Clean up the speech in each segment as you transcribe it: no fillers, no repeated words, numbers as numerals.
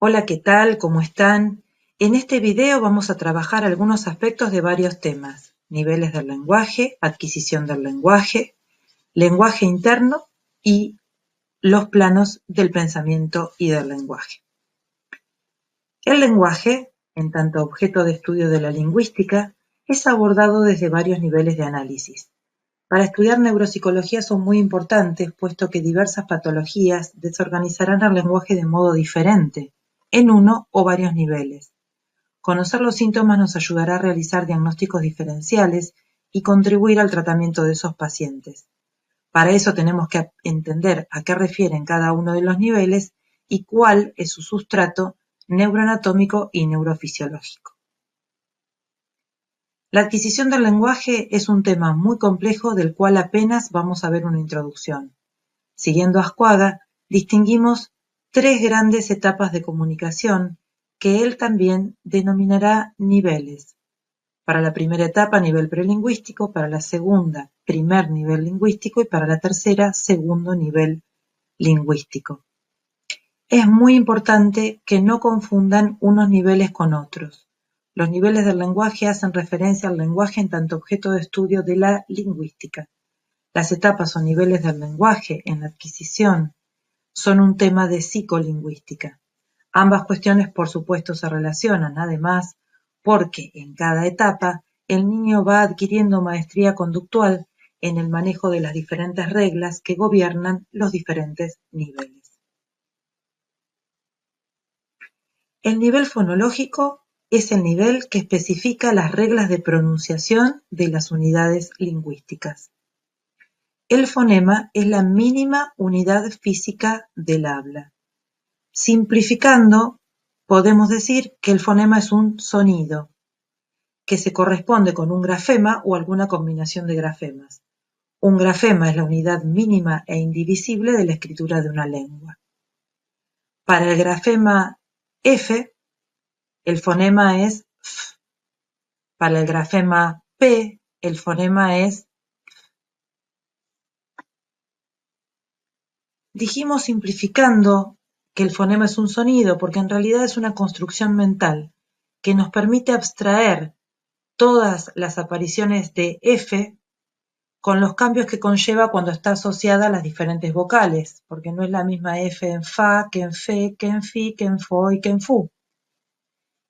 Hola, ¿qué tal? ¿Cómo están? En este video vamos a trabajar algunos aspectos de varios temas: niveles del lenguaje, adquisición del lenguaje, lenguaje interno y los planos del pensamiento y del lenguaje. El lenguaje, en tanto objeto de estudio de la lingüística, es abordado desde varios niveles de análisis. Para estudiar neuropsicología son muy importantes, puesto que diversas patologías desorganizarán el lenguaje de modo diferente, en uno o varios niveles. Conocer los síntomas nos ayudará a realizar diagnósticos diferenciales y contribuir al tratamiento de esos pacientes. Para eso tenemos que entender a qué refieren cada uno de los niveles y cuál es su sustrato neuroanatómico y neurofisiológico. La adquisición del lenguaje es un tema muy complejo del cual apenas vamos a ver una introducción. Siguiendo a Ascuaga, distinguimos tres grandes etapas de comunicación que él también denominará niveles. Para la primera etapa, nivel prelingüístico; para la segunda, primer nivel lingüístico; y para la tercera, segundo nivel lingüístico. Es muy importante que no confundan unos niveles con otros. Los niveles del lenguaje hacen referencia al lenguaje en tanto objeto de estudio de la lingüística. Las etapas o niveles del lenguaje en la adquisición son un tema de psicolingüística. Ambas cuestiones, por supuesto, se relacionan, además, porque en cada etapa el niño va adquiriendo maestría conductual en el manejo de las diferentes reglas que gobiernan los diferentes niveles. El nivel fonológico es el nivel que especifica las reglas de pronunciación de las unidades lingüísticas. El fonema es la mínima unidad física del habla. Simplificando, podemos decir que el fonema es un sonido, que se corresponde con un grafema o alguna combinación de grafemas. Un grafema es la unidad mínima e indivisible de la escritura de una lengua. Para el grafema F, el fonema es F. Para el grafema P, el fonema es. Dijimos simplificando que el fonema es un sonido porque en realidad es una construcción mental que nos permite abstraer todas las apariciones de F con los cambios que conlleva cuando está asociada a las diferentes vocales, porque no es la misma F en fa, que en fe, que en fi, que en fo y que en fu.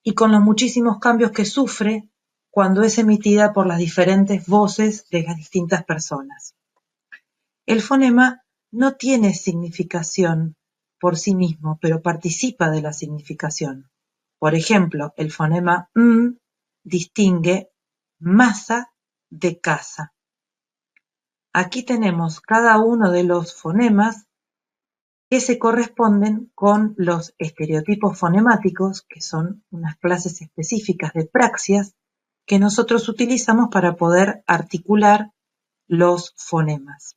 Y con los muchísimos cambios que sufre cuando es emitida por las diferentes voces de las distintas personas. El fonema no tiene significación por sí mismo, pero participa de la significación. Por ejemplo, el fonema M distingue masa de casa. Aquí tenemos cada uno de los fonemas que se corresponden con los estereotipos fonemáticos, que son unas clases específicas de praxias que nosotros utilizamos para poder articular los fonemas.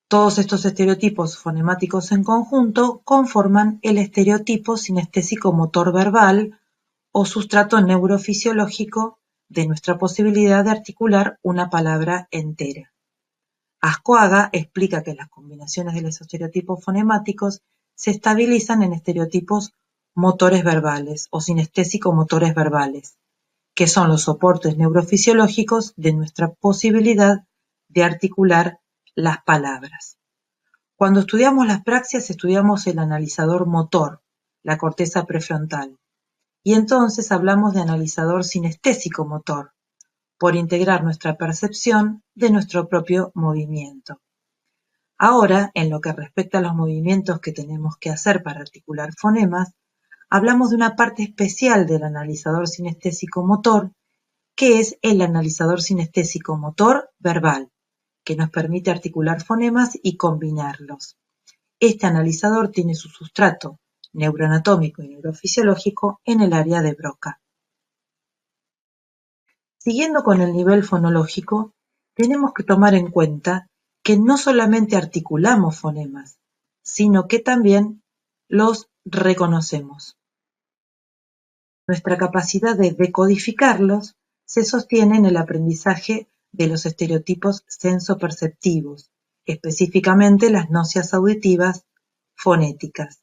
Todos estos estereotipos fonemáticos en conjunto conforman el estereotipo sinestésico motor verbal o sustrato neurofisiológico de nuestra posibilidad de articular una palabra entera. Ascuaga explica que las combinaciones de los estereotipos fonemáticos se estabilizan en estereotipos motores verbales o sinestésico-motores verbales, que son los soportes neurofisiológicos de nuestra posibilidad de articular las palabras. Cuando estudiamos las praxias, estudiamos el analizador motor, la corteza prefrontal, y entonces hablamos de analizador sinestésico-motor, por integrar nuestra percepción de nuestro propio movimiento. Ahora, en lo que respecta a los movimientos que tenemos que hacer para articular fonemas, hablamos de una parte especial del analizador sinestésico-motor, que es el analizador sinestésico-motor verbal, que nos permite articular fonemas y combinarlos. Este analizador tiene su sustrato neuroanatómico y neurofisiológico en el área de Broca. Siguiendo con el nivel fonológico, tenemos que tomar en cuenta que no solamente articulamos fonemas, sino que también los reconocemos. Nuestra capacidad de decodificarlos se sostiene en el aprendizaje de los estereotipos sensoperceptivos, específicamente las nocias auditivas fonéticas.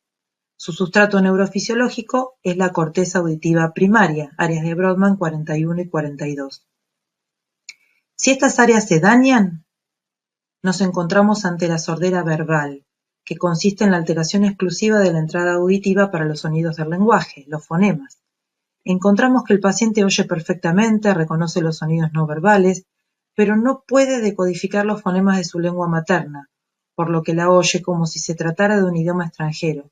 Su sustrato neurofisiológico es la corteza auditiva primaria, áreas de Brodmann 41 y 42. Si estas áreas se dañan, nos encontramos ante la sordera verbal, que consiste en la alteración exclusiva de la entrada auditiva para los sonidos del lenguaje, los fonemas. Encontramos que el paciente oye perfectamente, reconoce los sonidos no verbales, pero no puede decodificar los fonemas de su lengua materna, por lo que la oye como si se tratara de un idioma extranjero,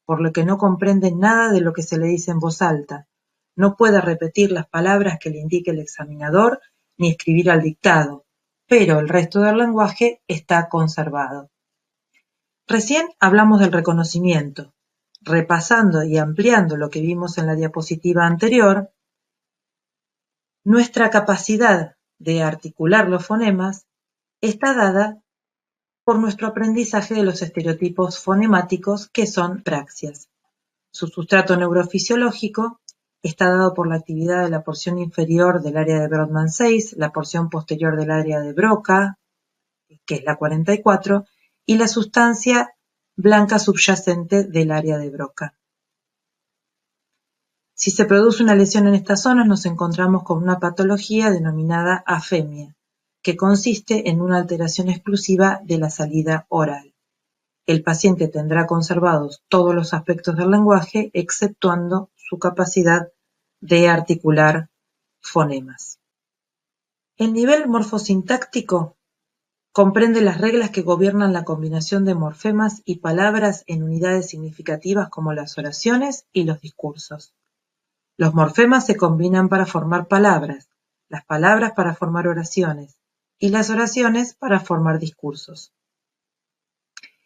por lo que no comprende nada de lo que se le dice en voz alta, no puede repetir las palabras que le indique el examinador ni escribir al dictado, pero el resto del lenguaje está conservado. Recién hablamos del reconocimiento. Repasando y ampliando lo que vimos en la diapositiva anterior, nuestra capacidad de articular los fonemas está dada por nuestro aprendizaje de los estereotipos fonemáticos, que son praxias. Su sustrato neurofisiológico está dado por la actividad de la porción inferior del área de Brodmann 6, la porción posterior del área de Broca, que es la 44, y la sustancia blanca subyacente del área de Broca. Si se produce una lesión en estas zonas, nos encontramos con una patología denominada afemia, que consiste en una alteración exclusiva de la salida oral. El paciente tendrá conservados todos los aspectos del lenguaje, exceptuando su capacidad de articular fonemas. El nivel morfosintáctico comprende las reglas que gobiernan la combinación de morfemas y palabras en unidades significativas como las oraciones y los discursos. Los morfemas se combinan para formar palabras, las palabras para formar oraciones y las oraciones para formar discursos.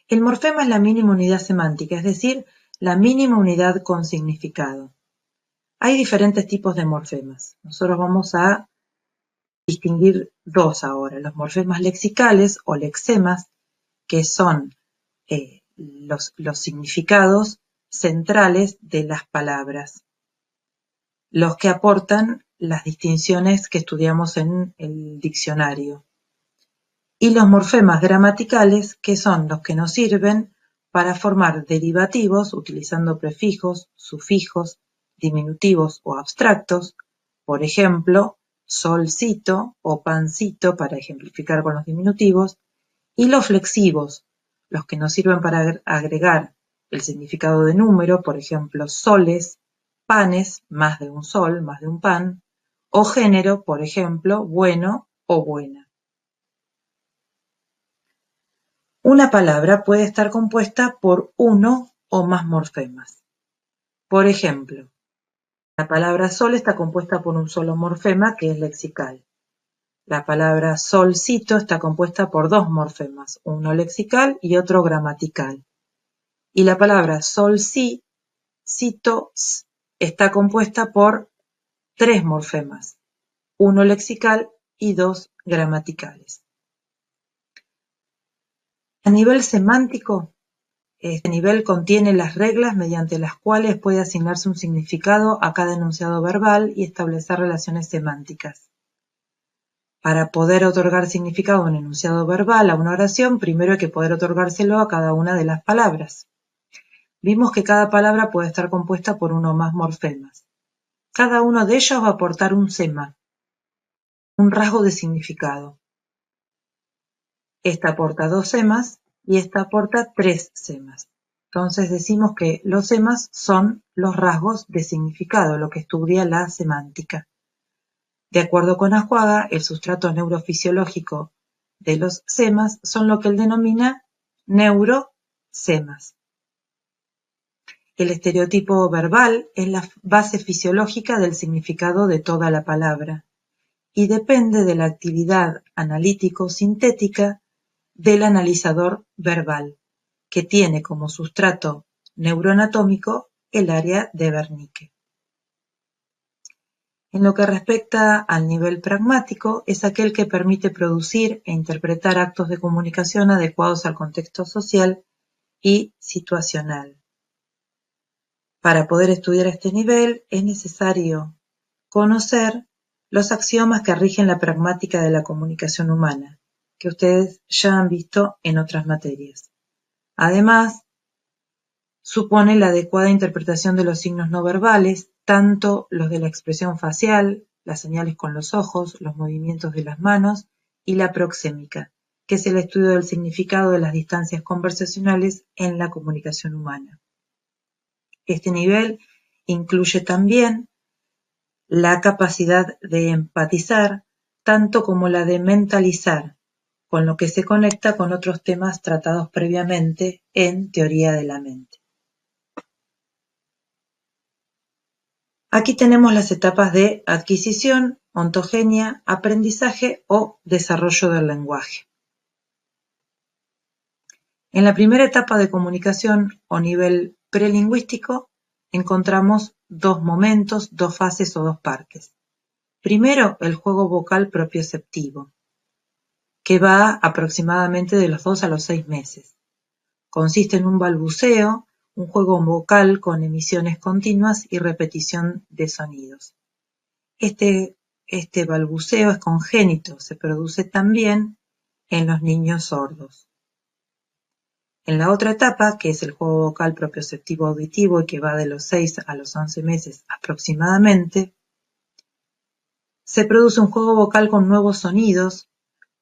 El morfema es la mínima unidad semántica, es decir, la mínima unidad con significado. Hay diferentes tipos de morfemas. Nosotros vamos a distinguir dos ahora, los morfemas lexicales o lexemas, que son los significados centrales de las palabras, los que aportan las distinciones que estudiamos en el diccionario. Y los morfemas gramaticales, que son los que nos sirven para formar derivativos utilizando prefijos, sufijos, diminutivos o abstractos, por ejemplo, solcito o pancito para ejemplificar con los diminutivos, y los flexivos, los que nos sirven para agregar el significado de número, por ejemplo, soles, panes, más de un sol, más de un pan, o género, por ejemplo, bueno o buena. Una palabra puede estar compuesta por uno o más morfemas. Por ejemplo, la palabra sol está compuesta por un solo morfema, que es lexical. La palabra solcito está compuesta por dos morfemas, uno lexical y otro gramatical. Y la palabra solcito está compuesta por tres morfemas, uno lexical y dos gramaticales. A nivel semántico, este nivel contiene las reglas mediante las cuales puede asignarse un significado a cada enunciado verbal y establecer relaciones semánticas. Para poder otorgar significado a un enunciado verbal, a una oración, primero hay que poder otorgárselo a cada una de las palabras. Vimos que cada palabra puede estar compuesta por uno o más morfemas. Cada uno de ellos va a aportar un sema, un rasgo de significado. Esta aporta dos semas y esta aporta tres semas. Entonces decimos que los semas son los rasgos de significado, lo que estudia la semántica. De acuerdo con Ajuaga, el sustrato neurofisiológico de los semas son lo que él denomina neurosemas. El estereotipo verbal es la base fisiológica del significado de toda la palabra y depende de la actividad analítico-sintética del analizador verbal, que tiene como sustrato neuroanatómico el área de Wernicke. En lo que respecta al nivel pragmático, es aquel que permite producir e interpretar actos de comunicación adecuados al contexto social y situacional. Para poder estudiar este nivel es necesario conocer los axiomas que rigen la pragmática de la comunicación humana, que ustedes ya han visto en otras materias. Además, supone la adecuada interpretación de los signos no verbales, tanto los de la expresión facial, las señales con los ojos, los movimientos de las manos y la proxémica, que es el estudio del significado de las distancias conversacionales en la comunicación humana. Este nivel incluye también la capacidad de empatizar, tanto como la de mentalizar, con lo que se conecta con otros temas tratados previamente en teoría de la mente. Aquí tenemos las etapas de adquisición, ontogenia, aprendizaje o desarrollo del lenguaje. En la primera etapa de comunicación o nivel prelingüístico encontramos dos momentos, dos fases o dos partes. Primero, el juego vocal propioceptivo, que va aproximadamente de los 2 a los 6 meses. Consiste en un balbuceo, un juego vocal con emisiones continuas y repetición de sonidos. Este balbuceo es congénito, se produce también en los niños sordos. En la otra etapa, que es el juego vocal propioceptivo auditivo y que va de los 6 a los 11 meses aproximadamente, se produce un juego vocal con nuevos sonidos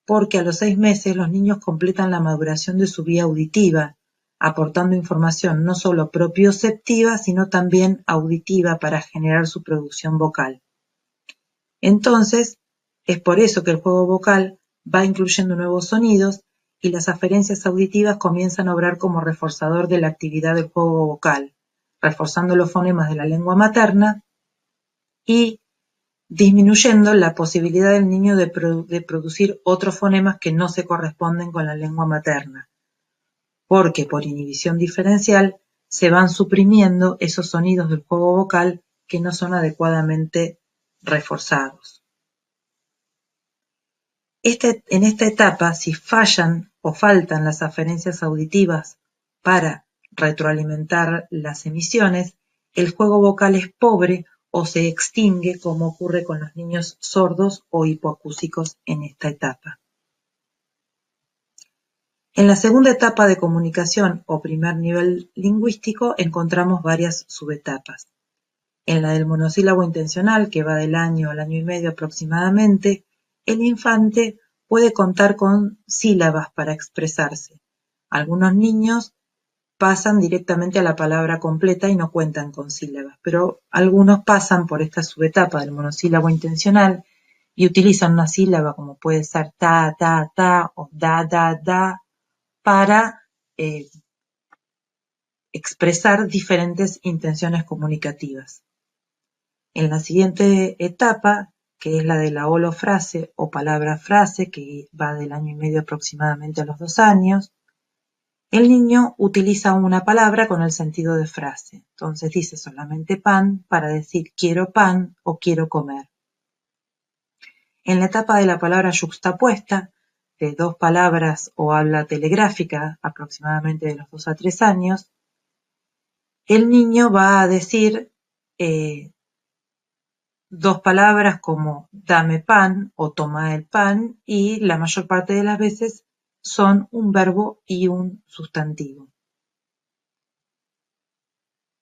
porque a los 6 meses los niños completan la maduración de su vía auditiva, aportando información no solo propioceptiva, sino también auditiva para generar su producción vocal. Entonces, es por eso que el juego vocal va incluyendo nuevos sonidos y las aferencias auditivas comienzan a obrar como reforzador de la actividad del juego vocal, reforzando los fonemas de la lengua materna y disminuyendo la posibilidad del niño de producir otros fonemas que no se corresponden con la lengua materna, porque por inhibición diferencial se van suprimiendo esos sonidos del juego vocal que no son adecuadamente reforzados. En esta etapa, si fallan o faltan las aferencias auditivas para retroalimentar las emisiones, el juego vocal es pobre o se extingue, como ocurre con los niños sordos o hipoacúsicos en esta etapa. En la segunda etapa de comunicación o primer nivel lingüístico encontramos varias subetapas. En la del monosílabo intencional, que va del año al año y medio aproximadamente, el infante puede contar con sílabas para expresarse. Algunos niños pasan directamente a la palabra completa y no cuentan con sílabas, pero algunos pasan por esta subetapa del monosílabo intencional y utilizan una sílaba como puede ser ta, ta, ta o da, da, da para expresar diferentes intenciones comunicativas. En la siguiente etapa, que es la de la holofrase o palabra-frase, que va del año y medio aproximadamente a los 2 años, el niño utiliza una palabra con el sentido de frase. Entonces dice solamente pan para decir quiero pan o quiero comer. En la etapa de la palabra yuxtapuesta, de 2 palabras o habla telegráfica, aproximadamente de los 2 a 3 años, el niño va a decir 2 palabras como dame pan o toma el pan y la mayor parte de las veces son un verbo y un sustantivo.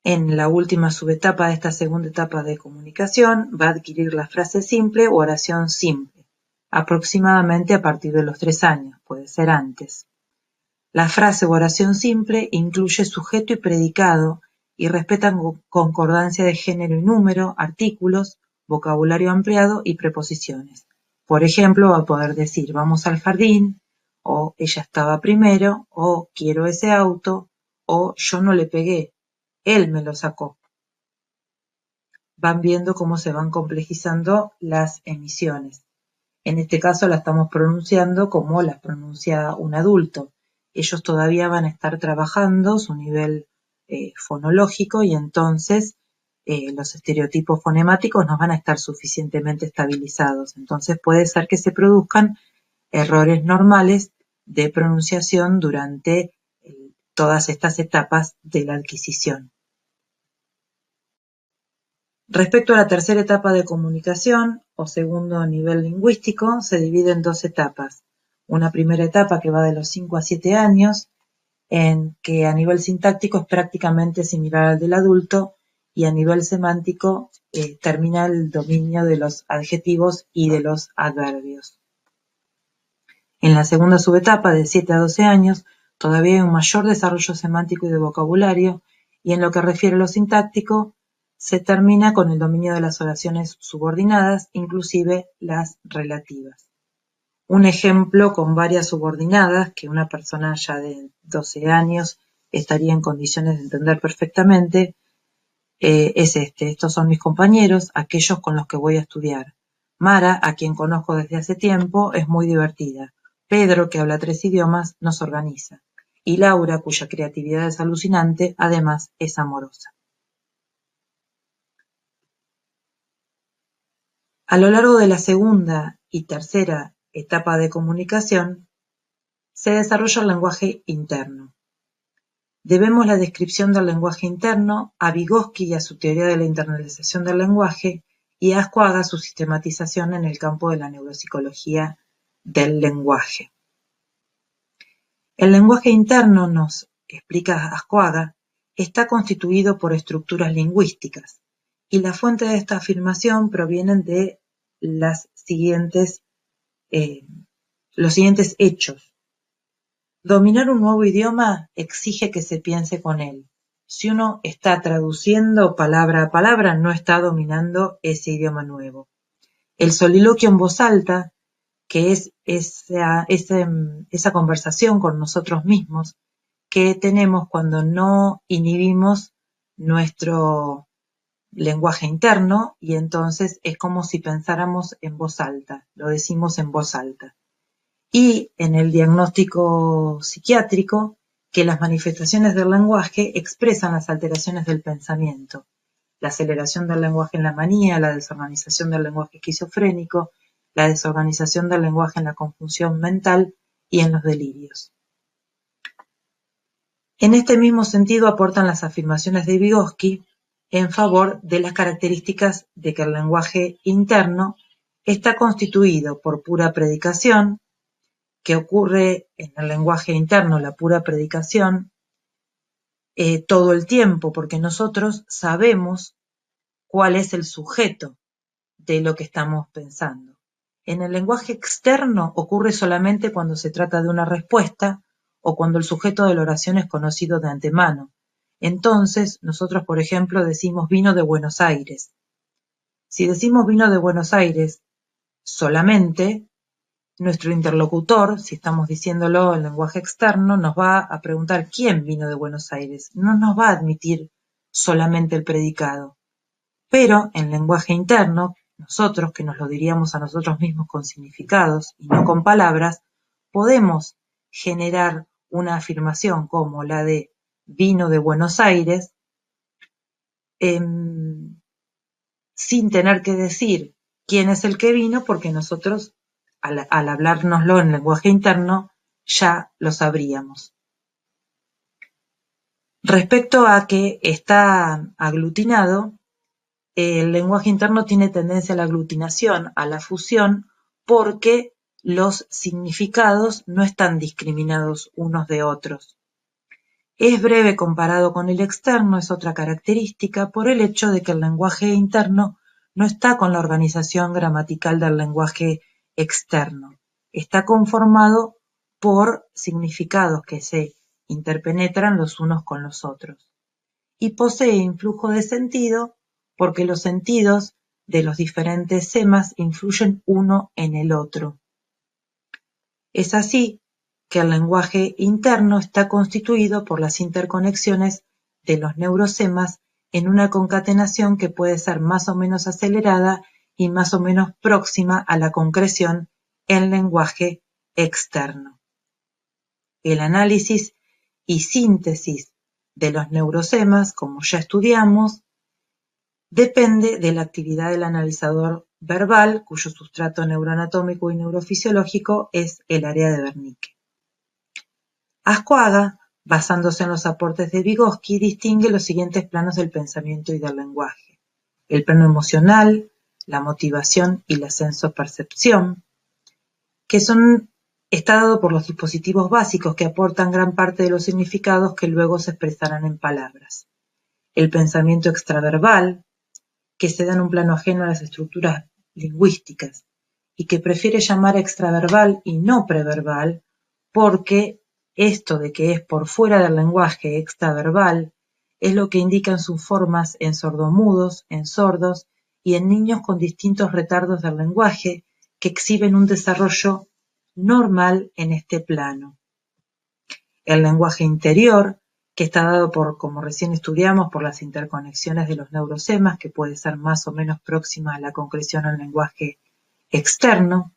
En la última subetapa de esta segunda etapa de comunicación va a adquirir la frase simple o oración simple, aproximadamente a partir de los 3 años, puede ser antes. La frase o oración simple incluye sujeto y predicado y respeta concordancia de género y número, artículos, vocabulario ampliado y preposiciones. Por ejemplo, va a poder decir vamos al jardín, o ella estaba primero, o quiero ese auto, o yo no le pegué, él me lo sacó. Van viendo cómo se van complejizando las emisiones. En este caso la estamos pronunciando como las pronuncia un adulto. Ellos todavía van a estar trabajando su nivel fonológico y entonces los estereotipos fonemáticos no van a estar suficientemente estabilizados. Entonces puede ser que se produzcan errores normales de pronunciación durante todas estas etapas de la adquisición. Respecto a la tercera etapa de comunicación o segundo nivel lingüístico, se divide en 2 etapas. Una primera etapa que va de los 5 a 7 años, en que a nivel sintáctico es prácticamente similar al del adulto y a nivel semántico termina el dominio de los adjetivos y de los adverbios. En la segunda subetapa, de 7 a 12 años, todavía hay un mayor desarrollo semántico y de vocabulario, y en lo que refiere a lo sintáctico, se termina con el dominio de las oraciones subordinadas, inclusive las relativas. Un ejemplo con varias subordinadas que una persona ya de 12 años estaría en condiciones de entender perfectamente es este. Estos son mis compañeros, aquellos con los que voy a estudiar. Mara, a quien conozco desde hace tiempo, es muy divertida. Pedro, que habla 3 idiomas, nos organiza. Y Laura, cuya creatividad es alucinante, además es amorosa. A lo largo de la segunda y tercera etapa de comunicación, se desarrolla el lenguaje interno. Debemos la descripción del lenguaje interno a Vygotsky y a su teoría de la internalización del lenguaje, y a Ascuaga a su sistematización en el campo de la neuropsicología del lenguaje. El lenguaje interno, nos explica Ascuaga, está constituido por estructuras lingüísticas, y la fuente de esta afirmación provienen de los siguientes hechos. Dominar un nuevo idioma exige que se piense con él. Si uno está traduciendo palabra a palabra, no está dominando ese idioma nuevo. El soliloquio en voz alta, que es esa conversación con nosotros mismos que tenemos cuando no inhibimos nuestro lenguaje interno, y entonces es como si pensáramos en voz alta, lo decimos en voz alta. Y en el diagnóstico psiquiátrico, que las manifestaciones del lenguaje expresan las alteraciones del pensamiento, la aceleración del lenguaje en la manía, la desorganización del lenguaje esquizofrénico, la desorganización del lenguaje en la confusión mental y en los delirios. En este mismo sentido aportan las afirmaciones de Vygotsky en favor de las características de que el lenguaje interno está constituido por pura predicación, que ocurre en el lenguaje interno, la pura predicación, todo el tiempo, porque nosotros sabemos cuál es el sujeto de lo que estamos pensando. En el lenguaje externo ocurre solamente cuando se trata de una respuesta o cuando el sujeto de la oración es conocido de antemano. Entonces, nosotros, por ejemplo, decimos vino de Buenos Aires. Si decimos vino de Buenos Aires solamente, nuestro interlocutor, si estamos diciéndolo en lenguaje externo, nos va a preguntar quién vino de Buenos Aires. No nos va a admitir solamente el predicado. Pero en lenguaje interno, nosotros, que nos lo diríamos a nosotros mismos con significados y no con palabras, podemos generar una afirmación como la de vino de Buenos Aires, sin tener que decir quién es el que vino, porque nosotros, al hablárnoslo en lenguaje interno, ya lo sabríamos. Respecto a que está aglutinado, el lenguaje interno tiene tendencia a la aglutinación, a la fusión, porque los significados no están discriminados unos de otros. Es breve comparado con el externo, es otra característica, por el hecho de que el lenguaje interno no está con la organización gramatical del lenguaje externo. Está conformado por significados que se interpenetran los unos con los otros. Y posee influjo de sentido porque los sentidos de los diferentes semas influyen uno en el otro. Es así que el lenguaje interno está constituido por las interconexiones de los neurosemas en una concatenación que puede ser más o menos acelerada y más o menos próxima a la concreción en lenguaje externo. El análisis y síntesis de los neurosemas, como ya estudiamos, depende de la actividad del analizador verbal, cuyo sustrato neuroanatómico y neurofisiológico es el área de Wernicke. Ascuaga, basándose en los aportes de Vygotsky, distingue los siguientes planos del pensamiento y del lenguaje: el plano emocional, la motivación y la sensopercepción, que son Está dado por los dispositivos básicos que aportan gran parte de los significados que luego se expresarán en palabras. El pensamiento extraverbal, que se da en un plano ajeno a las estructuras lingüísticas y que prefiere llamar extraverbal y no preverbal porque esto de que es por fuera del lenguaje extraverbal es lo que indican sus formas en sordomudos, en sordos y en niños con distintos retardos del lenguaje que exhiben un desarrollo normal en este plano. El lenguaje interior, que está dado por, como recién estudiamos, por las interconexiones de los neurosemas, que puede ser más o menos próxima a la concreción al lenguaje externo.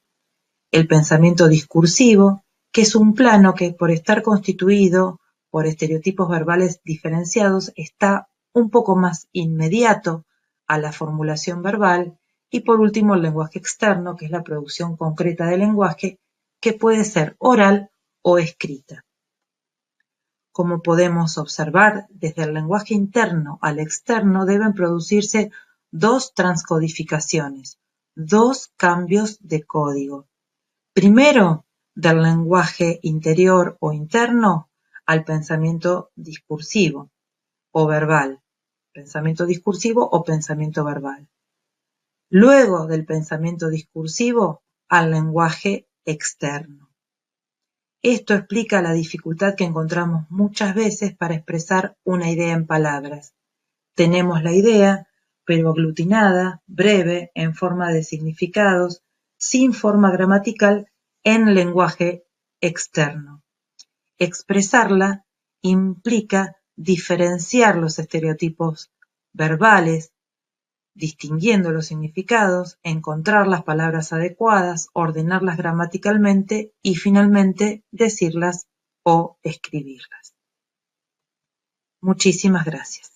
El pensamiento discursivo, que es un plano que por estar constituido por estereotipos verbales diferenciados está un poco más inmediato a la formulación verbal. Y por último el lenguaje externo, que es la producción concreta del lenguaje, que puede ser oral o escrita. Como podemos observar, desde el lenguaje interno al externo deben producirse dos transcodificaciones, dos cambios de código. Primero, del lenguaje interior o interno al pensamiento discursivo o verbal, pensamiento discursivo o pensamiento verbal. Luego del pensamiento discursivo al lenguaje externo. Esto explica la dificultad que encontramos muchas veces para expresar una idea en palabras. Tenemos la idea, pero aglutinada, breve, en forma de significados, sin forma gramatical, en lenguaje externo. Expresarla implica diferenciar los estereotipos verbales, distinguiendo los significados, encontrar las palabras adecuadas, ordenarlas gramaticalmente y finalmente decirlas o escribirlas. Muchísimas gracias.